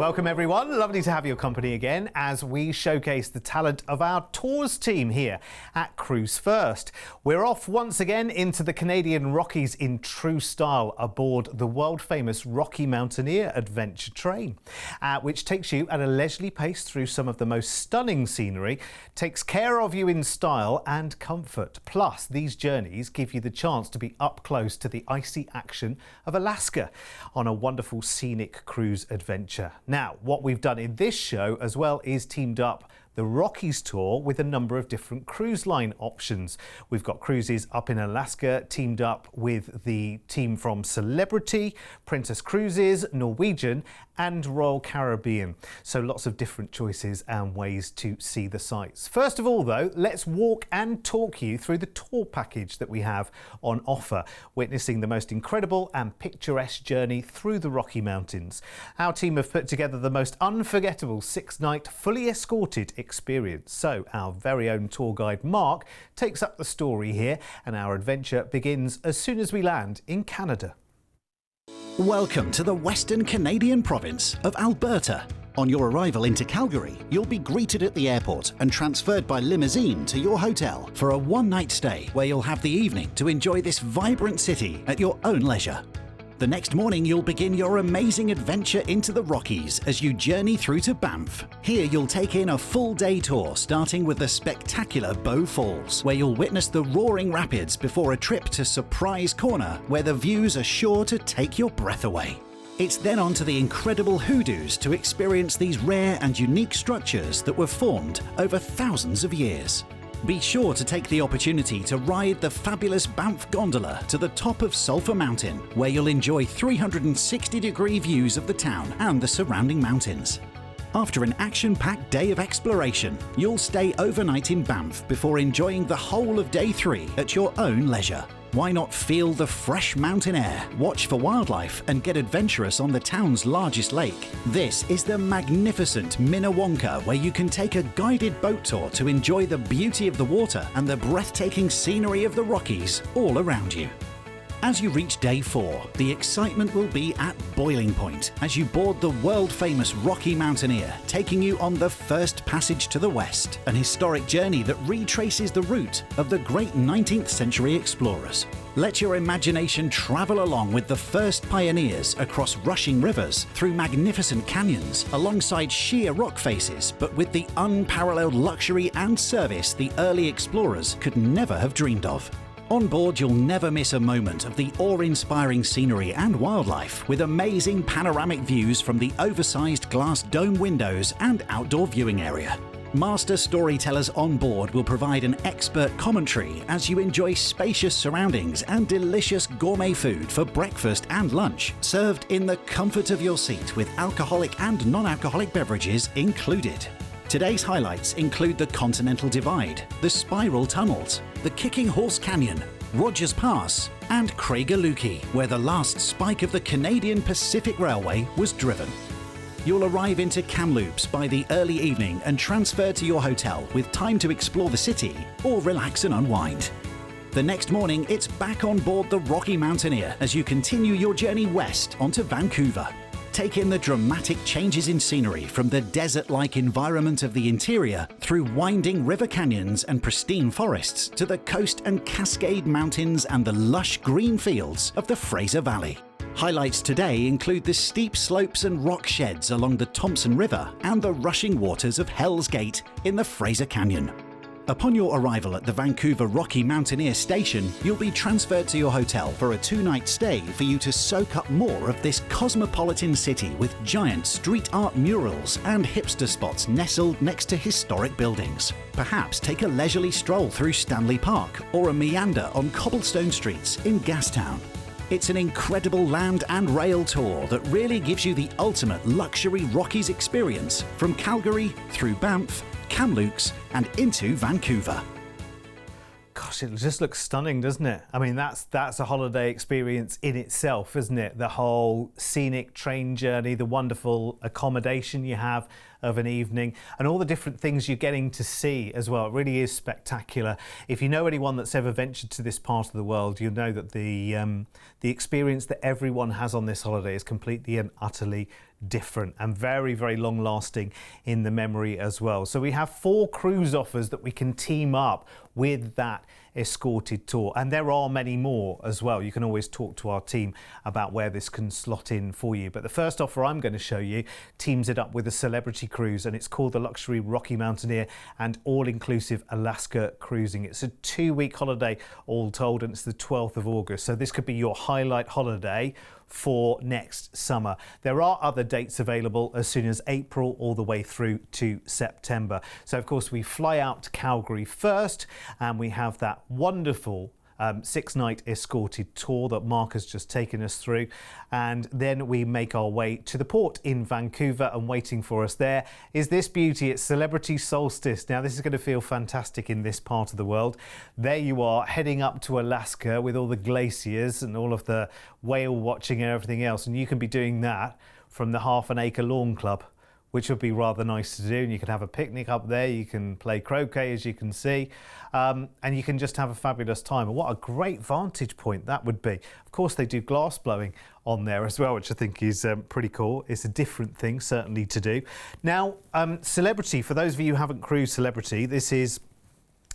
Welcome everyone, lovely to have your company again as we showcase the talent of our tours team here at Cruise1st. We're off once again into the Canadian Rockies in true style aboard the world famous Rocky Mountaineer adventure train, which takes you at a leisurely pace through some of the most stunning scenery, takes care of you in style and comfort. Plus, these journeys give you the chance to be up close to the icy action of Alaska on a wonderful scenic cruise adventure. Now, what we've done in this show as well is teamed up the Rockies tour with a number of different cruise line options. We've got cruises up in Alaska teamed up with the team from Celebrity, Princess Cruises, Norwegian and Royal Caribbean. So lots of different choices and ways to see the sights. First of all though, let's walk and talk you through the tour package that we have on offer, witnessing the most incredible and picturesque journey through the Rocky Mountains. Our team have put together the most unforgettable 6-night fully escorted experience. So our very own tour guide Mark takes up the story here and our adventure begins as soon as we land in Canada. Welcome to the Western Canadian province of Alberta. On your arrival into Calgary, you'll be greeted at the airport and transferred by limousine to your hotel for a one-night stay where you'll have the evening to enjoy this vibrant city at your own leisure. The next morning, you'll begin your amazing adventure into the Rockies as you journey through to Banff. Here, you'll take in a full-day tour, starting with the spectacular Bow Falls, where you'll witness the roaring rapids before a trip to Surprise Corner, where the views are sure to take your breath away. It's then on to the incredible Hoodoos to experience these rare and unique structures that were formed over thousands of years. Be sure to take the opportunity to ride the fabulous Banff Gondola to the top of Sulphur Mountain, where you'll enjoy 360-degree views of the town and the surrounding mountains. After an action-packed day of exploration, you'll stay overnight in Banff before enjoying the whole of day 3 at your own leisure. Why not feel the fresh mountain air, watch for wildlife and get adventurous on the town's largest lake? This is the magnificent Minnewanka, where you can take a guided boat tour to enjoy the beauty of the water and the breathtaking scenery of the Rockies all around you. As you reach day 4, the excitement will be at boiling point as you board the world-famous Rocky Mountaineer, taking you on the first passage to the west, an historic journey that retraces the route of the great 19th century explorers. Let your imagination travel along with the first pioneers across rushing rivers, through magnificent canyons, alongside sheer rock faces, but with the unparalleled luxury and service the early explorers could never have dreamed of. On board, you'll never miss a moment of the awe-inspiring scenery and wildlife, with amazing panoramic views from the oversized glass dome windows and outdoor viewing area. Master storytellers on board will provide an expert commentary as you enjoy spacious surroundings and delicious gourmet food for breakfast and lunch, served in the comfort of your seat with alcoholic and non-alcoholic beverages included. Today's highlights include the Continental Divide, the Spiral Tunnels, the Kicking Horse Canyon, Rogers Pass, and Craigellachie, where the last spike of the Canadian Pacific Railway was driven. You'll arrive into Kamloops by the early evening and transfer to your hotel with time to explore the city or relax and unwind. The next morning, it's back on board the Rocky Mountaineer as you continue your journey west onto Vancouver. Take in the dramatic changes in scenery from the desert-like environment of the interior through winding river canyons and pristine forests to the coast and Cascade Mountains and the lush green fields of the Fraser Valley. Highlights today include the steep slopes and rock sheds along the Thompson River and the rushing waters of Hell's Gate in the Fraser Canyon. Upon your arrival at the Vancouver Rocky Mountaineer Station, you'll be transferred to your hotel for a 2-night stay for you to soak up more of this cosmopolitan city with giant street art murals and hipster spots nestled next to historic buildings. Perhaps take a leisurely stroll through Stanley Park or a meander on cobblestone streets in Gastown. It's an incredible land and rail tour that really gives you the ultimate luxury Rockies experience from Calgary through Banff, Kamloops and into Vancouver. Gosh, it just looks stunning, doesn't it? I mean, that's a holiday experience in itself, isn't it? The whole scenic train journey, the wonderful accommodation you have of an evening, and all the different things you're getting to see as well. It really is spectacular. If you know anyone that's ever ventured to this part of the world, you'll know that the experience that everyone has on this holiday is completely and utterly different and very, very long lasting in the memory as well. So we have 4 cruise offers that we can team up with that escorted tour, and there are many more as well. You can always talk to our team about where this can slot in for you, but the first offer I'm going to show you teams it up with a celebrity cruise, and it's called the Luxury Rocky Mountaineer and all-inclusive Alaska cruising. It's a 2-week holiday all told, and it's the 12th of August, so this could be your highlight holiday for next summer. There are other dates available as soon as April all the way through to September. So of course we fly out to Calgary first, and we have that wonderful 6-night escorted tour that Mark has just taken us through, and then we make our way to the port in Vancouver, and waiting for us there is this beauty. It's Celebrity Solstice. Now this is going to feel fantastic in this part of the world. There you are, heading up to Alaska with all the glaciers and all of the whale watching and everything else, and you can be doing that from the Half an Acre Lawn Club, which would be rather nice to do. And you can have a picnic up there, you can play croquet, as you can see, and you can just have a fabulous time. And what a great vantage point that would be. Of course, they do glass blowing on there as well, which I think is pretty cool. It's a different thing, certainly, to do. Now, Celebrity, for those of you who haven't cruised Celebrity, this is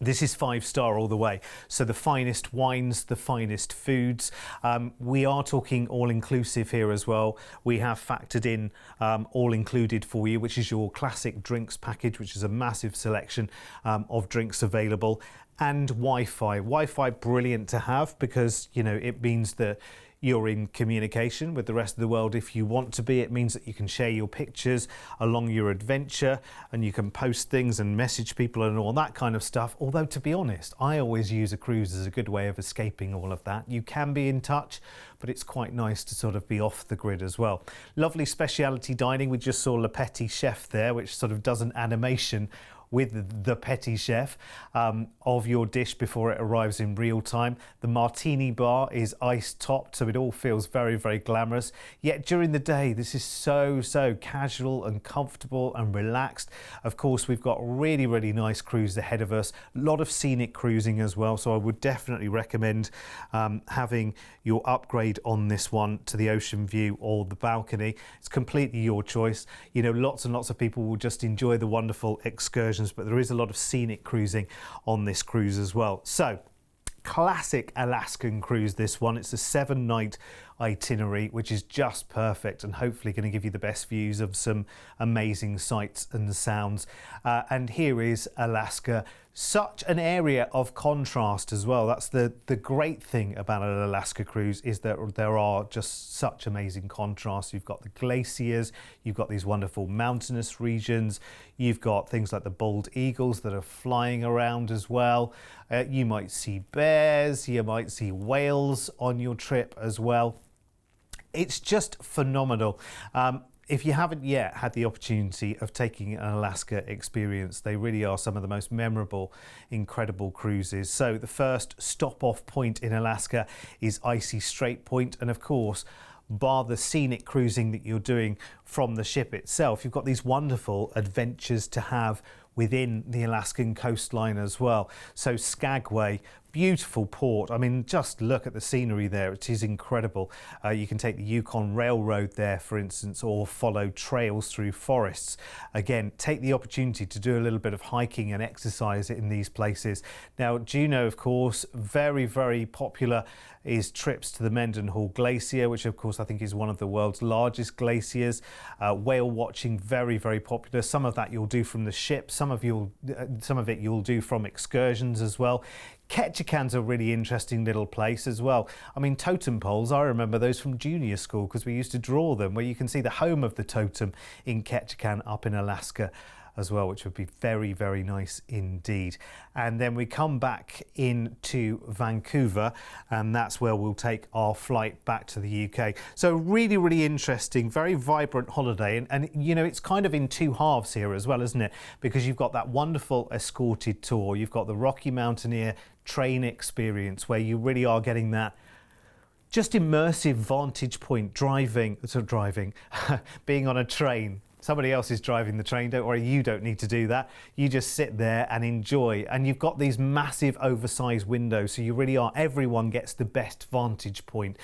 5-star all the way. So the finest wines, the finest foods. We are talking all-inclusive here as well. We have factored in all-included for you, which is your classic drinks package, which is a massive selection of drinks available, and Wi-Fi. Wi-Fi, brilliant to have, because, you know, it means that you're in communication with the rest of the world if you want to be. It means that you can share your pictures along your adventure, and you can post things and message people and all that kind of stuff. Although, to be honest, I always use a cruise as a good way of escaping all of that. You can be in touch, but it's quite nice to sort of be off the grid as well. Lovely speciality dining. We just saw Le Petit Chef there, which sort of does an animation with the petit chef of your dish before it arrives in real time. The martini bar is ice topped, so it all feels very, very glamorous. Yet during the day, this is so casual and comfortable and relaxed. Of course, we've got really, really nice cruise ahead of us. A lot of scenic cruising as well, so I would definitely recommend having your upgrade on this one to the ocean view or the balcony. It's completely your choice. You know, lots and lots of people will just enjoy the wonderful excursion, but there is a lot of scenic cruising on this cruise as well. So, classic Alaskan cruise, this one. It's a 7-night itinerary, which is just perfect, and hopefully going to give you the best views of some amazing sights and sounds. And here is Alaska. Such an area of contrast as well. That's the great thing about an Alaska cruise, is that there are just such amazing contrasts. You've got the glaciers, you've got these wonderful mountainous regions, you've got things like the bald eagles that are flying around as well. You might see bears, you might see whales on your trip as well. It's just phenomenal. If you haven't yet had the opportunity of taking an Alaska experience, they really are some of the most memorable, incredible cruises. So the first stop-off point in Alaska is Icy Strait Point, and of course, bar the scenic cruising that you're doing from the ship itself, you've got these wonderful adventures to have within the Alaskan coastline as well. So Skagway, beautiful port. I mean, just look at the scenery there. It is incredible. You can take the Yukon Railroad there, for instance, or follow trails through forests. Again, take the opportunity to do a little bit of hiking and exercise in these places. Now, Juneau, of course, very, very popular is trips to the Mendenhall Glacier, which of course I think is one of the world's largest glaciers. Whale watching, very, very popular. Some of that you'll do from the ship, some of it you'll do from excursions as well. Ketchikan's a really interesting little place as well. I mean, totem poles, I remember those from junior school because we used to draw them, where you can see the home of the totem in Ketchikan up in Alaska as well, which would be very, very nice indeed. And then we come back into Vancouver, and that's where we'll take our flight back to the UK. So really, really interesting, very vibrant holiday. And you know, it's kind of in 2 halves here as well, isn't it? Because you've got that wonderful escorted tour, you've got the Rocky Mountaineer train experience, where you really are getting that just immersive vantage point, being on a train Somebody else is driving the train, don't worry, you don't need to do that. You just sit there and enjoy. And you've got these massive oversized windows, so you really are, everyone gets the best vantage point,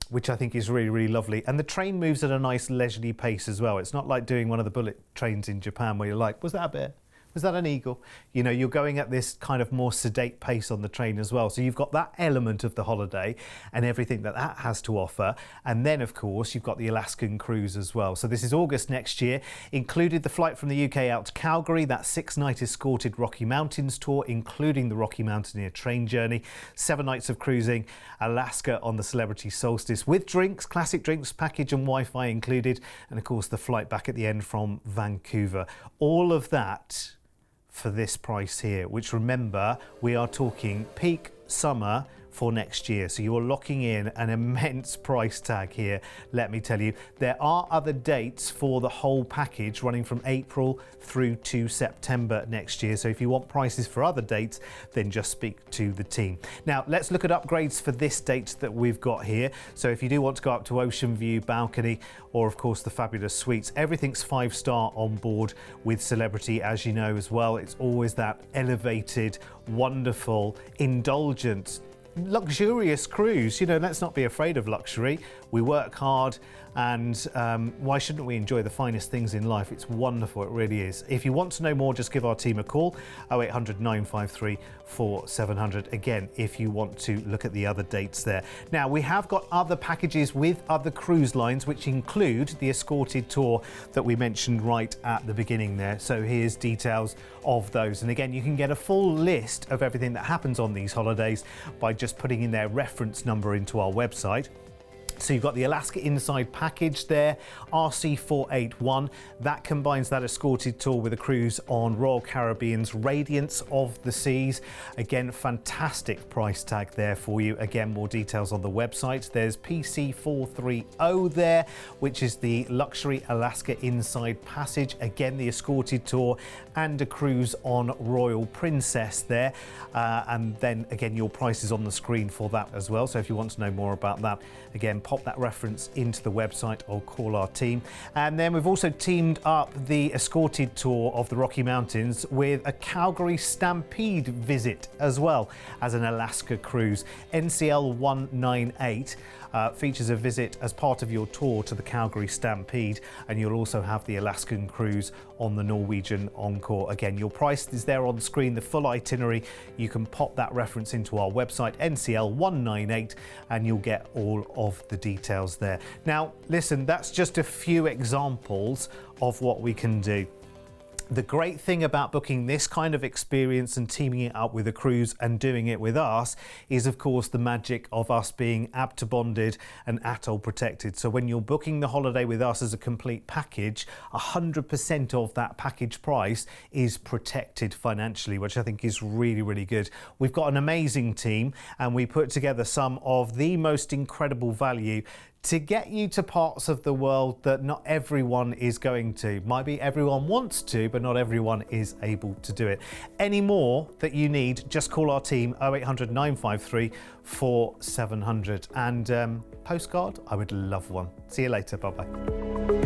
which I think is really, really lovely. And the train moves at a nice leisurely pace as well. It's not like doing one of the bullet trains in Japan where you're like, was that a bear? Was that an eagle? You know, you're going at this kind of more sedate pace on the train as well. So you've got that element of the holiday and everything that that has to offer. And then, of course, you've got the Alaskan cruise as well. So this is August next year. Included the flight from the UK out to Calgary, that 6-night escorted Rocky Mountains tour, including the Rocky Mountaineer train journey, 7 nights of cruising Alaska on the Celebrity Solstice with drinks, classic drinks package and Wi-Fi included. And, of course, the flight back at the end from Vancouver. All of that for this price here, which, remember, we are talking peak summer for next year. So you're locking in an immense price tag here, let me tell you. There are other dates for the whole package running from April through to September next year. So if you want prices for other dates, then just speak to the team. Now, let's look at upgrades for this date that we've got here. So if you do want to go up to Ocean View, balcony, or of course the fabulous suites, everything's 5-star on board with Celebrity, as you know as well. It's always that elevated, wonderful, indulgent, luxurious cruise. You know, let's not be afraid of luxury. We work hard, and why shouldn't we enjoy the finest things in life? It's wonderful, it really is. If you want to know more, just give our team a call, 0800 953 4700. Again, if you want to look at the other dates there. Now, we have got other packages with other cruise lines, which include the escorted tour that we mentioned right at the beginning there. So here's details of those. And again, you can get a full list of everything that happens on these holidays by just putting in their reference number into our website. So you've got the Alaska Inside package there, RC481. That combines that escorted tour with a cruise on Royal Caribbean's Radiance of the Seas. Again, fantastic price tag there for you. Again, more details on the website. There's PC430 there, which is the Luxury Alaska Inside Passage. Again, the escorted tour and a cruise on Royal Princess there. And then again, your price is on the screen for that as well. So if you want to know more about that, again, pop that reference into the website or call our team. And then we've also teamed up the escorted tour of the Rocky Mountains with a Calgary Stampede visit as well as an Alaska cruise. NCL 198 features a visit as part of your tour to the Calgary Stampede, and you'll also have the Alaskan cruise on the Norwegian Encore. Again, your price is there on the screen, the full itinerary. You can pop that reference into our website, NCL 198, and you'll get all of the details there. Now, listen, that's just a few examples of what we can do. The great thing about booking this kind of experience and teaming it up with a cruise and doing it with us is, of course, the magic of us being ABTA bonded and ATOL protected. So when you're booking the holiday with us as a complete package, 100% of that package price is protected financially, which I think is really, really good. We've got an amazing team, and we put together some of the most incredible value to get you to parts of the world that not everyone is going to. Might be everyone wants to, but not everyone is able to do it. Any more that you need, just call our team, 0800 953 4700. And postcard, I would love one. See you later, bye-bye.